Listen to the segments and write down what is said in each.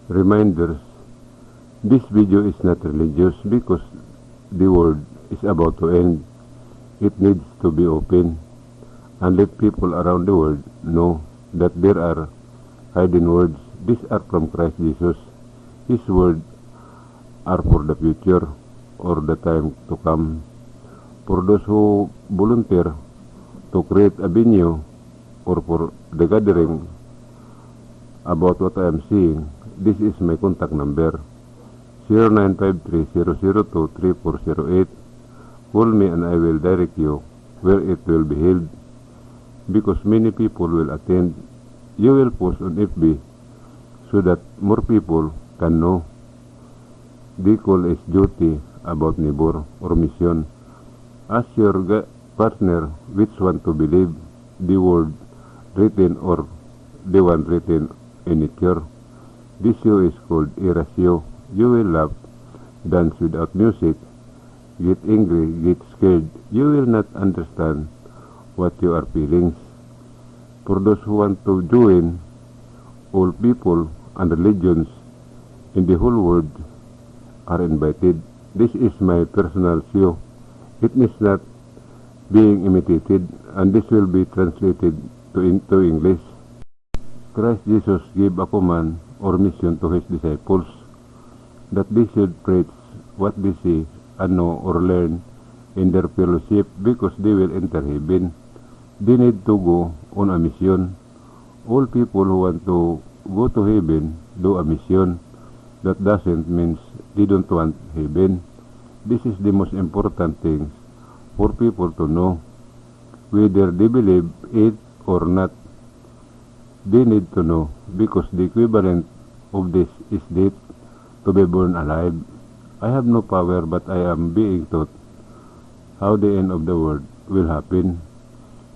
Reminders, this video is not religious because the world is about to end. It needs to be open and let people around the world know that there are hidden words. These are from Christ Jesus. His words are for the future or the time to come. For those who volunteer to create a venue or for the gathering about what I am saying, this is my contact number, 0953-002-3408. Call me and I will direct you where it will be held, because many people will attend. You will post on FB so that more people can know. The call is duty about neighbor or mission. Ask your partner which one to believe, the word written or the one written in a chair. This show is called Erasio. You will laugh, dance without music, get angry, get scared. You will not understand what your feelings. For those who want to join, all people and religions in the whole world are invited. This is my personal show. It is not being imitated, and this will be translated into English. Christ Jesus gave a command or mission to his disciples that they should preach what they see and know or learn in their fellowship, because they will enter heaven. They need to go on a mission. All people who want to go to heaven do a mission. That doesn't mean they don't want heaven. This is the most important thing for people to know. Whether they believe it or not, they need to know, because the equivalent of this is death, to be born alive. I have no power, but I am being taught how the end of the world will happen,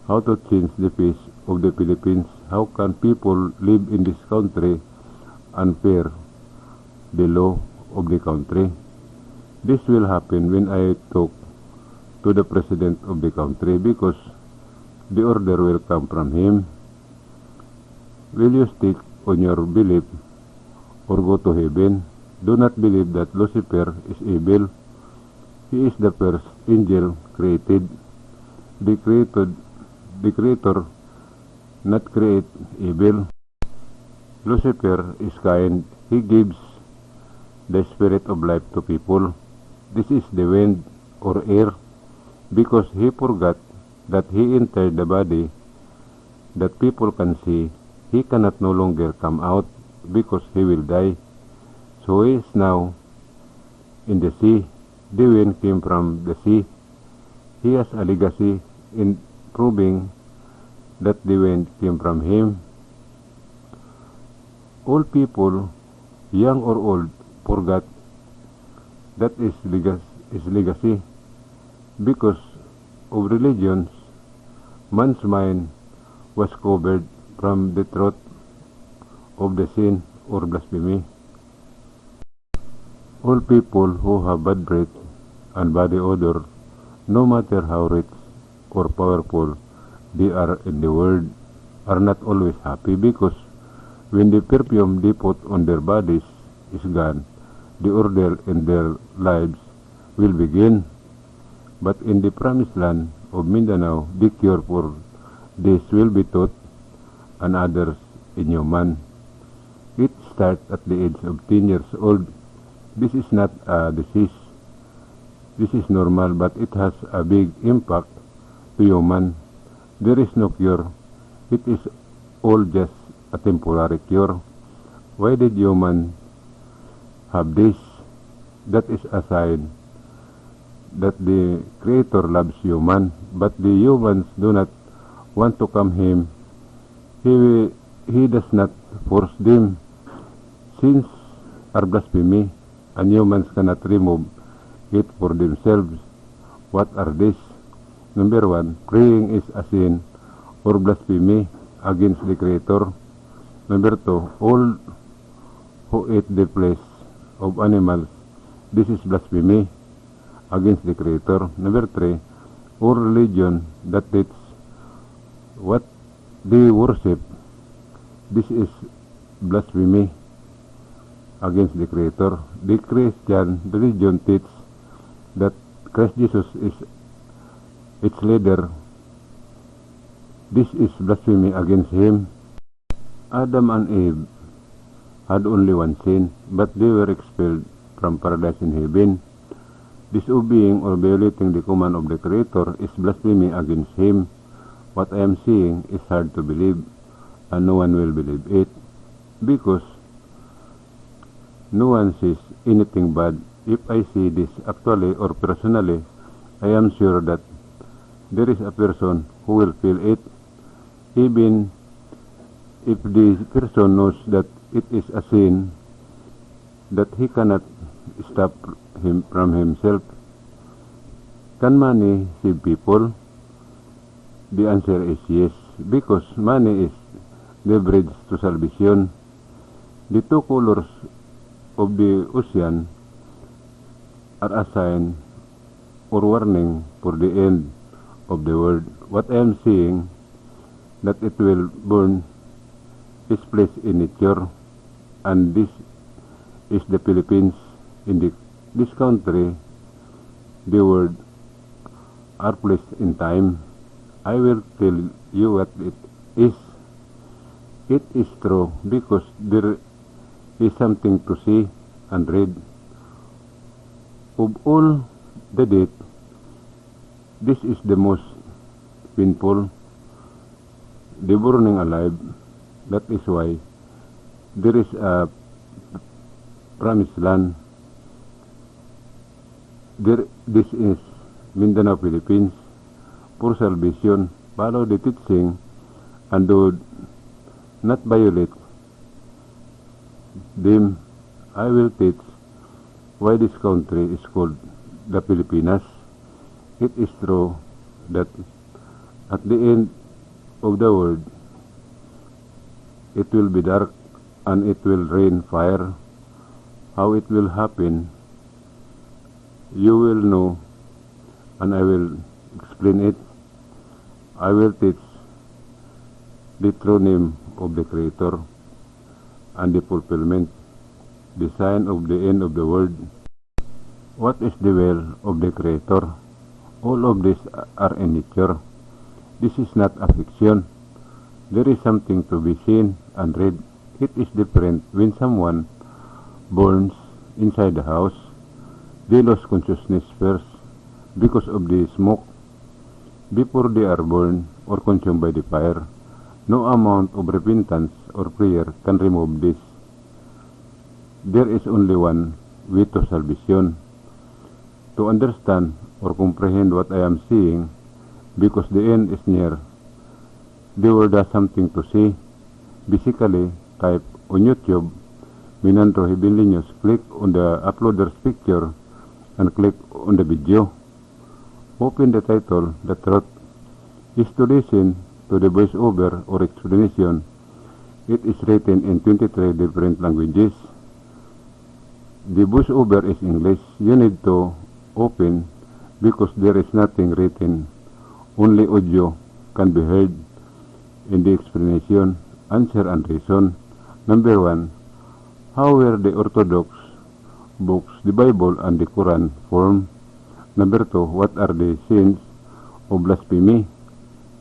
how to change the face of the Philippines, how can people live in this country and fear the law of the country. This will happen when I talk to the president of the country, because the order will come from him. Will you stick on your belief or go to heaven? Do not believe that Lucifer is evil. He is the first angel created. The creator not create evil. Lucifer is kind. He gives the spirit of life to people. This is the wind or air, because he forgot that he entered the body that people can see. He cannot no longer come out because he will die. So he is now in the sea. The wind came from the sea. He has a legacy in proving that the wind came from him. All people, young or old, forgot that is legacy. Because of religions, man's mind was covered from the truth of the sin or blasphemy. All people who have bad breath and body odor, no matter how rich or powerful they are in the world, are not always happy, because when the perfume they put on their bodies is gone, the order in their lives will begin. But in the promised land of Mindanao, the cure for this will be taught and others in human. It starts at the age of 10 years old. This is not a disease. This is normal, but it has a big impact to human. There is no cure. It is all just a temporary cure. Why did human have this? That is a sign that the Creator loves human, but the humans do not want to come him. He does not force them. Sins are blasphemy, and humans cannot remove it for themselves. What are these? Number 1, praying is a sin or blasphemy against the Creator. Number 2, all who eat the flesh of animals, this is blasphemy against the Creator. Number 3, all religion that teach what they worship, this is blasphemy. against the Creator. The Christian religion teaches that Christ Jesus is its leader. This is blasphemy against him. Adam and Eve had only one sin, but they were expelled from paradise in heaven. Disobeying or violating the command of the Creator is blasphemy against him. What I am saying is hard to believe, and no one will believe it, because no one says anything bad. If I say this actually or personally, I am sure that there is a person who will feel it, even if the person knows that it is a sin that he cannot stop him from himself. Can money save people? The answer is yes, because money is the bridge to salvation. The two colors of the ocean are a sign or warning for the end of the world. What I am saying, that it will burn, is placed in nature, and this is the Philippines. In this country, the world are placed in time. I will tell you what it is. It is true because there is something to see and read. Of all the death, this is the most painful, the burning alive. That is why there is a promised land. This is Mindanao, Philippines. For salvation, follow the teaching and do not violate them. I will teach why this country is called the Pilipinas. It is true that at the end of the world, it will be dark and it will rain fire. How it will happen, you will know, and I will explain it. I will teach the true name of the Creator and the fulfillment, the sign of the end of the world. What is the will of the Creator? All of these are in nature. This is not a fiction. There is something to be seen and read. It is different when someone burns inside the house. They lose consciousness first because of the smoke. Before they are burned or consumed by the fire, no amount of repentance or prayer can remove this. There is only one way to salvation. To understand or comprehend what I am saying, because the end is near, the world has something to say. Basically, type on YouTube, Minandro Hibilinos, click on the uploader's picture and click on the video. Open the title. The truth is to listen to the voiceover or explanation. It is written in 23 different languages. The voiceover is English. You need to open because there is nothing written. Only audio can be heard in the explanation, answer and reason. Number 1. How were the Orthodox books, the Bible and the Quran formed? Number 2. What are the sins of blasphemy?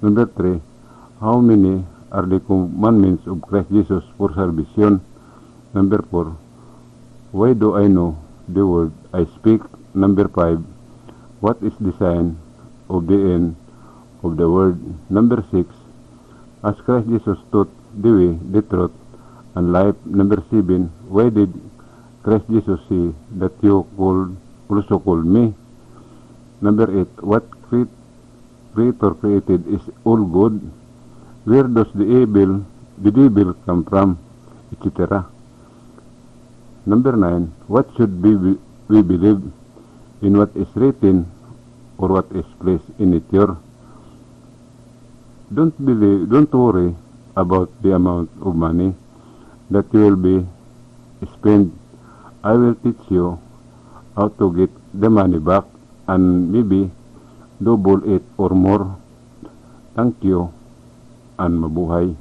Number 3. How many are the commandments of Christ Jesus for salvation? Number 4. Why do I know the word I speak? Number 5. What is the sign of the end of the world? Number 6. As Christ Jesus taught the way, the truth, and life. Number 7. Why did Christ Jesus say that you also call me? Number 8. What Creator created is all good. Where does the devil come from? Etc. Number 9. What should we believe? In what is written or what is placed in nature? Don't worry about the amount of money that you will be spent. I will teach you how to get the money back and maybe double it or more. Thank you and mabuhay.